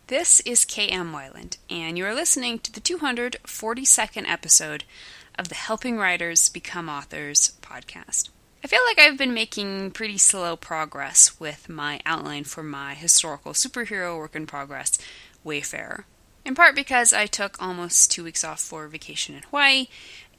This is K.M. Wyland, and you are listening to the 242nd episode of the Helping Writers Become Authors podcast. I feel like I've been making pretty slow progress with my outline for my historical superhero work in progress, Wayfarer. In part because I took almost 2 weeks off for vacation in Hawaii,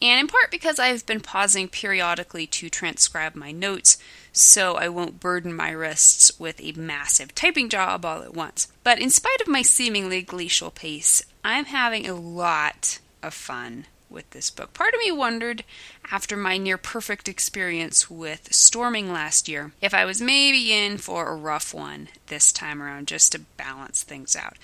and in part because I've been pausing periodically to transcribe my notes so I won't burden my wrists with a massive typing job all at once. But in spite of my seemingly glacial pace, I'm having a lot of fun with this book. Part of me wondered, after my near-perfect experience with Storming last year, if I was maybe in for a rough one this time around just to balance things out.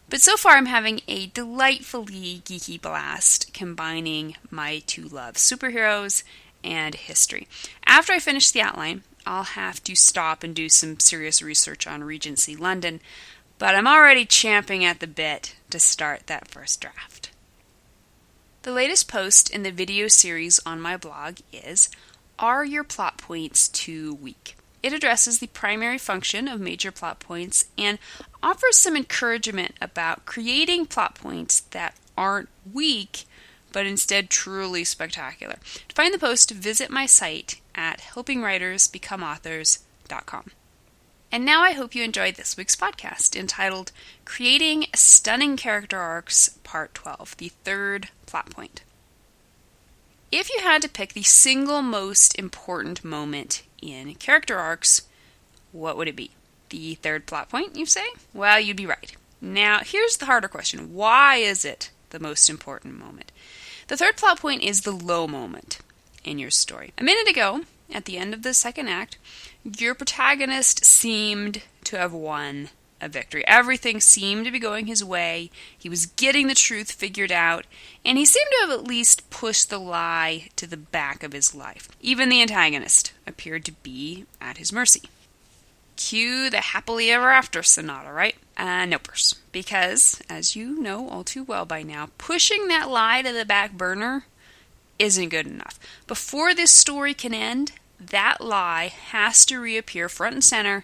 But so far I'm having a delightfully geeky blast combining my two loves, superheroes and history. After I finish the outline, I'll have to stop and do some serious research on Regency London, but I'm already champing at the bit to start that first draft. The latest post in the video series on my blog is, Are Your Plot Points Too Weak? It addresses the primary function of major plot points and offers some encouragement about creating plot points that aren't weak, but instead truly spectacular. To find the post, visit my site at helpingwritersbecomeauthors.com. And now I hope you enjoyed this week's podcast entitled Creating Stunning Character Arcs, Part 12, the third plot point. If you had to pick the single most important moment in character arcs, what would it be? The third plot point, you say? Well, you'd be right. Now, here's the harder question. Why is it the most important moment? The third plot point is the low moment in your story. A minute ago, at the end of the second act, your protagonist seemed to have won a victory. Everything seemed to be going his way. He was getting the truth figured out, and he seemed to have at least pushed the lie to the back of his life. Even the antagonist appeared to be at his mercy. Cue the happily ever after sonata, right? Nopers. Because, as you know all too well by now, pushing that lie to the back burner isn't good enough. Before this story can end, that lie has to reappear front and center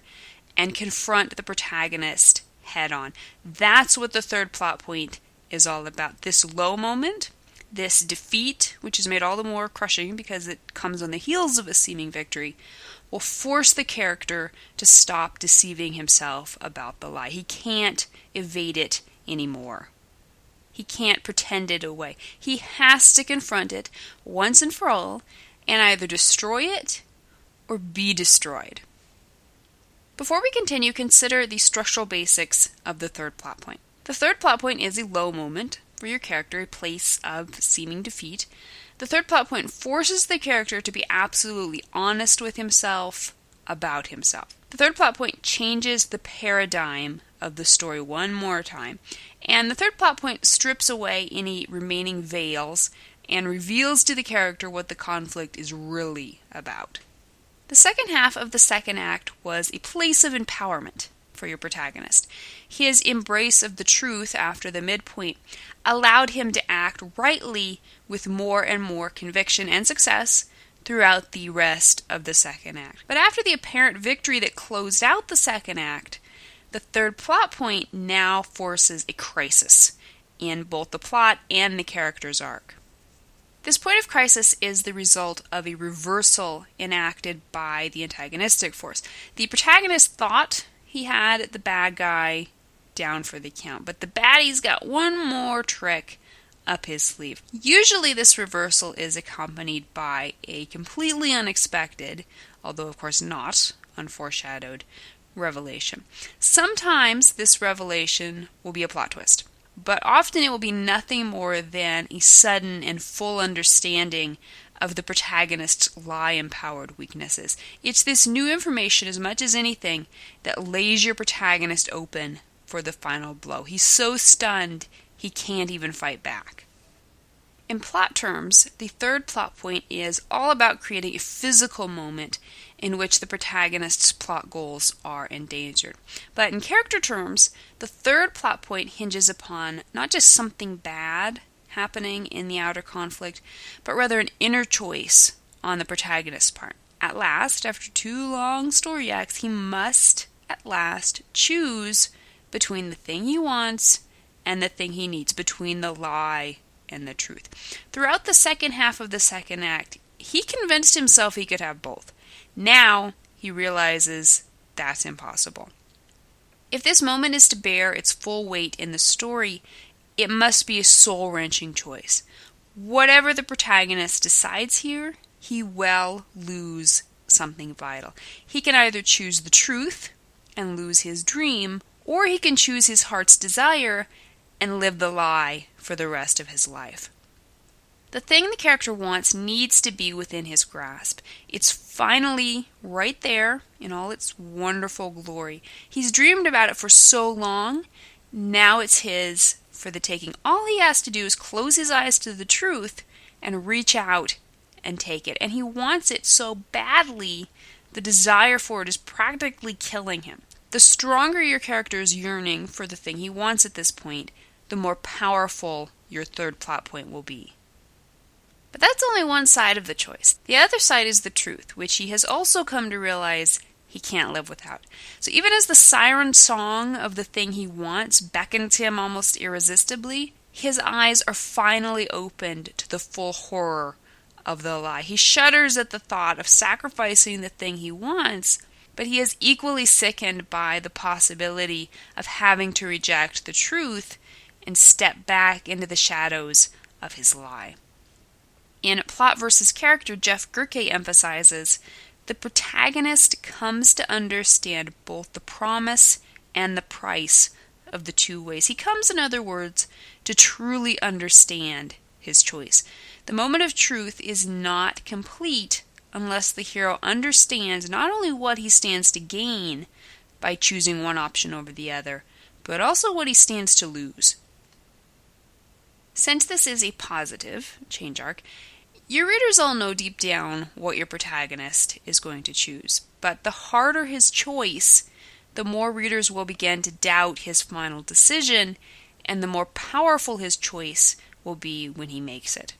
and confront the protagonist head on. That's what the third plot point is all about. This low moment, this defeat, which is made all the more crushing because it comes on the heels of a seeming victory, will force the character to stop deceiving himself about the lie. He can't evade it anymore. He can't pretend it away. He has to confront it once and for all and either destroy it or be destroyed. Before we continue, consider the structural basics of the third plot point. The third plot point is a low moment for your character, a place of seeming defeat. The third plot point forces the character to be absolutely honest with himself about himself. The third plot point changes the paradigm of the story one more time, and the third plot point strips away any remaining veils and reveals to the character what the conflict is really about. The second half of the second act was a place of empowerment for your protagonist. His embrace of the truth after the midpoint allowed him to act rightly with more and more conviction and success throughout the rest of the second act. But after the apparent victory that closed out the second act, the third plot point now forces a crisis in both the plot and the character's arc. This point of crisis is the result of a reversal enacted by the antagonistic force. The protagonist thought he had the bad guy down for the count, but the baddie's got one more trick up his sleeve. Usually this reversal is accompanied by a completely unexpected, although of course not unforeshadowed, revelation. Sometimes this revelation will be a plot twist, but often it will be nothing more than a sudden and full understanding of the protagonist's lie-empowered weaknesses. It's this new information, as much as anything, that lays your protagonist open for the final blow. He's so stunned, he can't even fight back. In plot terms, the third plot point is all about creating a physical moment in which the protagonist's plot goals are endangered. But in character terms, the third plot point hinges upon not just something bad happening in the outer conflict, but rather an inner choice on the protagonist's part. At last, after 2 long story acts, he must at last choose between the thing he wants and the thing he needs, between the lie and the truth. Throughout the second half of the second act, he convinced himself he could have both. Now he realizes that's impossible. If this moment is to bear its full weight in the story, it must be a soul-wrenching choice. Whatever the protagonist decides here, he will lose something vital. He can either choose the truth and lose his dream, or he can choose his heart's desire and live the lie for the rest of his life. The thing the character wants needs to be within his grasp. It's finally right there in all its wonderful glory. He's dreamed about it for so long, now it's his for the taking. All he has to do is close his eyes to the truth and reach out and take it. And he wants it so badly, the desire for it is practically killing him. The stronger your character is yearning for the thing he wants at this point, the more powerful your third plot point will be. But that's only one side of the choice. The other side is the truth, which he has also come to realize he can't live without. So even as the siren song of the thing he wants beckons him almost irresistibly, his eyes are finally opened to the full horror of the lie. He shudders at the thought of sacrificing the thing he wants, but he is equally sickened by the possibility of having to reject the truth and step back into the shadows of his lie. In Plot versus Character, Jeff Gerke emphasizes, the protagonist comes to understand both the promise and the price of the two ways. He comes, in other words, to truly understand his choice. The moment of truth is not complete unless the hero understands not only what he stands to gain by choosing one option over the other, but also what he stands to lose. Since this is a positive change arc, your readers all know deep down what your protagonist is going to choose. But the harder his choice, the more readers will begin to doubt his final decision, and the more powerful his choice will be when he makes it.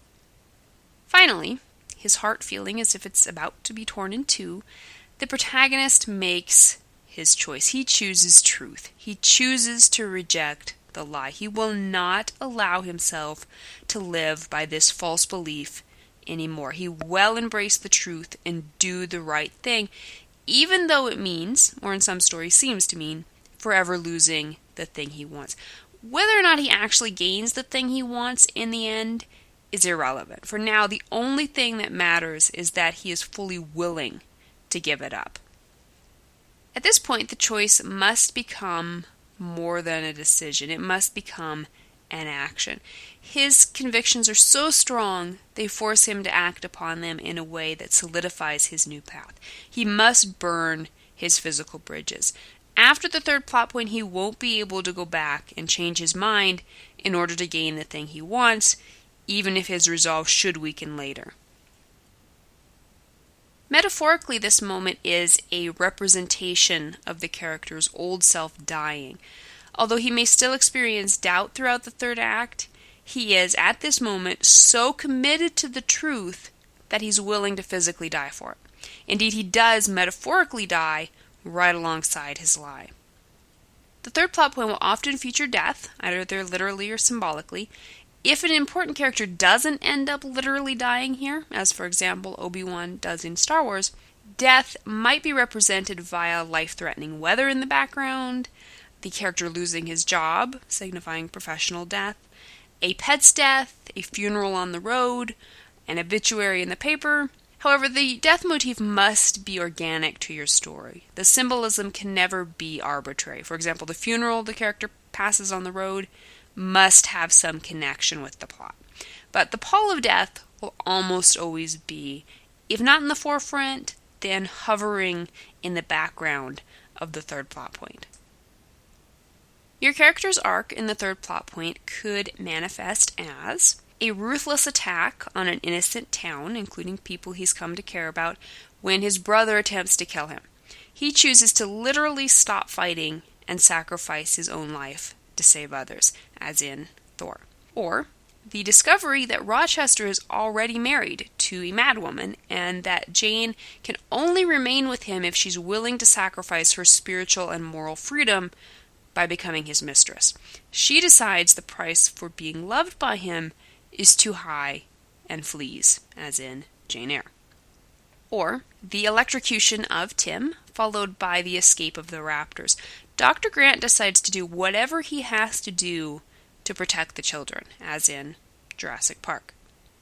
Finally, his heart feeling as if it's about to be torn in two, the protagonist makes his choice. He chooses truth. He chooses to reject the lie. He will not allow himself to live by this false belief anymore. He will embrace the truth and do the right thing, even though it means, or in some stories seems to mean, forever losing the thing he wants. Whether or not he actually gains the thing he wants in the end is irrelevant. For now, the only thing that matters is that he is fully willing to give it up. At this point, the choice must become more than a decision. It must become an action. His convictions are so strong, they force him to act upon them in a way that solidifies his new path. He must burn his physical bridges. After the third plot point, he won't be able to go back and change his mind in order to gain the thing he wants, even if his resolve should weaken later. Metaphorically, this moment is a representation of the character's old self dying. Although he may still experience doubt throughout the third act, he is, at this moment, so committed to the truth that he's willing to physically die for it. Indeed, he does metaphorically die right alongside his lie. The third plot point will often feature death, either literally or symbolically. If an important character doesn't end up literally dying here, as for example Obi-Wan does in Star Wars, death might be represented via life-threatening weather in the background, the character losing his job, signifying professional death, a pet's death, a funeral on the road, an obituary in the paper. However, the death motif must be organic to your story. The symbolism can never be arbitrary. For example, the funeral the character passes on the road must have some connection with the plot. But the pall of death will almost always be, if not in the forefront, then hovering in the background of the third plot point. Your character's arc in the third plot point could manifest as a ruthless attack on an innocent town, including people he's come to care about, when his brother attempts to kill him. He chooses to literally stop fighting and sacrifice his own life to save others, as in Thor. Or the discovery that Rochester is already married to a madwoman, and that Jane can only remain with him if she's willing to sacrifice her spiritual and moral freedom by becoming his mistress. She decides the price for being loved by him is too high and flees, as in Jane Eyre. Or the electrocution of Tim, followed by the escape of the raptors. Dr. Grant decides to do whatever he has to do to protect the children, as in Jurassic Park.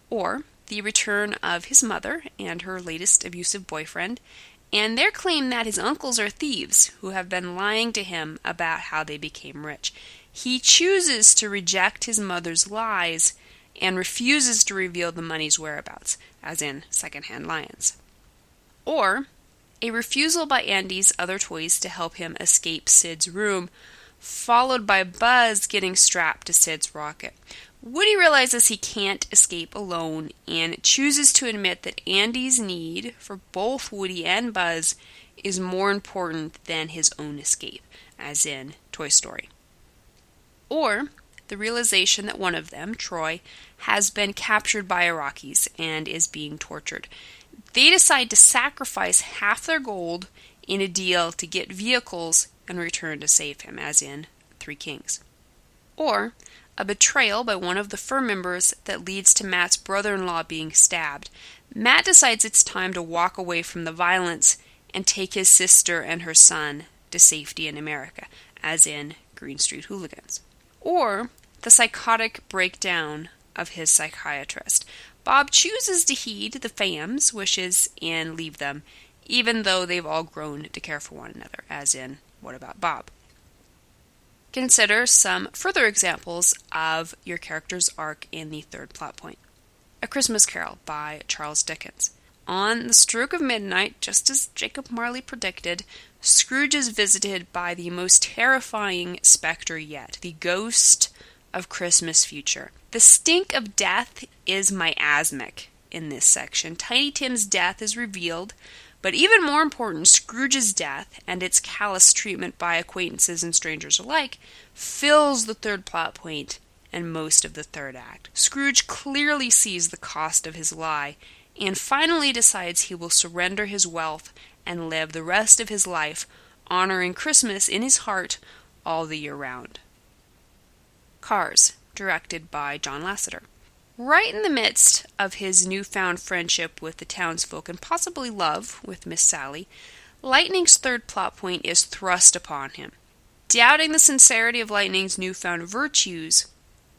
Or the return of his mother and her latest abusive boyfriend, and their claim that his uncles are thieves who have been lying to him about how they became rich. He chooses to reject his mother's lies and refuses to reveal the money's whereabouts, as in Secondhand Lions. Or a refusal by Andy's other toys to help him escape Sid's room, followed by Buzz getting strapped to Sid's rocket. Woody realizes he can't escape alone and chooses to admit that Andy's need for both Woody and Buzz is more important than his own escape, as in Toy Story. Or the realization that one of them, Troy, has been captured by Iraqis and is being tortured. They decide to sacrifice half their gold in a deal to get vehicles and return to save him, as in Three Kings. Or a betrayal by one of the Fur members that leads to Matt's brother-in-law being stabbed. Matt decides it's time to walk away from the violence and take his sister and her son to safety in America, as in Green Street Hooligans. Or the psychotic breakdown of his psychiatrist. Bob chooses to heed the fam's wishes and leave them, even though they've all grown to care for one another, as in What About Bob? Consider some further examples of your character's arc in the third plot point. A Christmas Carol by Charles Dickens. On the stroke of midnight, just as Jacob Marley predicted, Scrooge is visited by the most terrifying specter yet, the ghost of Christmas future. The stink of death is miasmic in this section. Tiny Tim's death is revealed, but even more important, Scrooge's death and its callous treatment by acquaintances and strangers alike fills the third plot point and most of the third act. Scrooge clearly sees the cost of his lie and finally decides he will surrender his wealth and live the rest of his life honoring Christmas in his heart all the year round. Cars, directed by John Lasseter. Right in the midst of his newfound friendship with the townsfolk and possibly love with Miss Sally, Lightning's third plot point is thrust upon him. Doubting the sincerity of Lightning's newfound virtues,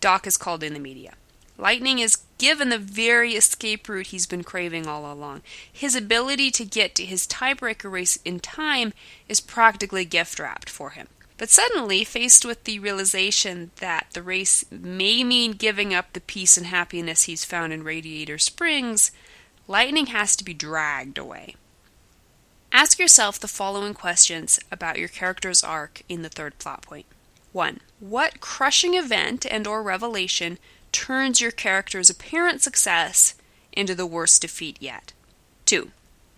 Doc is called in the media. Lightning is given the very escape route he's been craving all along. His ability to get to his tiebreaker race in time is practically gift-wrapped for him. But suddenly, faced with the realization that the race may mean giving up the peace and happiness he's found in Radiator Springs, Lightning has to be dragged away. Ask yourself the following questions about your character's arc in the third plot point. 1. What crushing event and/or revelation turns your character's apparent success into the worst defeat yet? 2.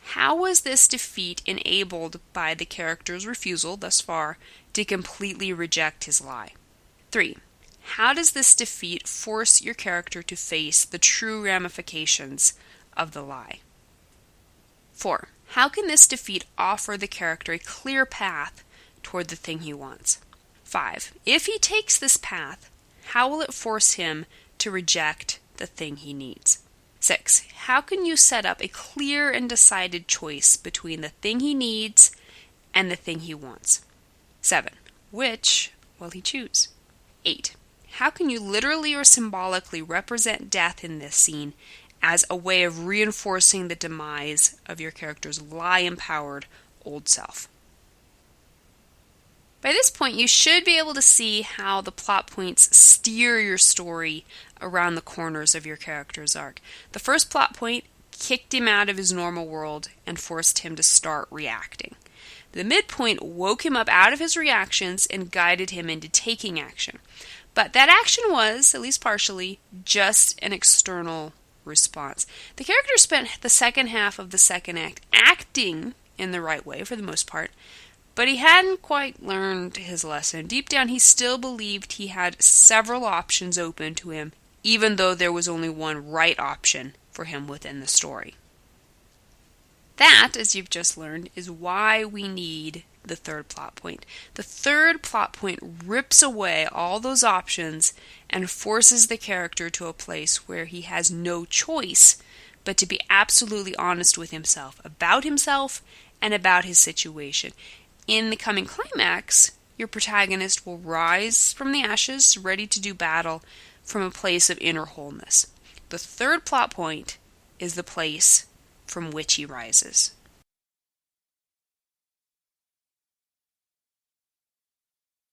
How was this defeat enabled by the character's refusal, thus far, to completely reject his lie? 3. How does this defeat force your character to face the true ramifications of the lie? 4. How can this defeat offer the character a clear path toward the thing he wants? 5. If he takes this path, how will it force him to reject the thing he needs? 6. How can you set up a clear and decided choice between the thing he needs and the thing he wants? 7. Which will he choose? 8. How can you literally or symbolically represent death in this scene as a way of reinforcing the demise of your character's lie-empowered old self? By this point, you should be able to see how the plot points steer your story around the corners of your character's arc. The first plot point kicked him out of his normal world and forced him to start reacting. The midpoint woke him up out of his reactions and guided him into taking action. But that action was, at least partially, just an external response. The character spent the second half of the second act acting in the right way for the most part, but he hadn't quite learned his lesson. Deep down, he still believed he had several options open to him, even though there was only one right option for him within the story. that, as you've just learned, is why we need the third plot point. The third plot point rips away all those options and forces the character to a place where he has no choice but to be absolutely honest with himself and about his situation. In the coming climax, your protagonist will rise from the ashes, ready to do battle from a place of inner wholeness. The third plot point is the place from which he rises.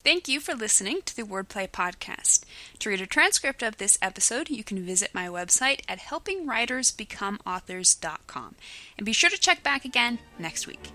Thank you for listening to the Wordplay Podcast. To read a transcript of this episode, you can visit my website at helpingwritersbecomeauthors.com. And be sure to check back again next week.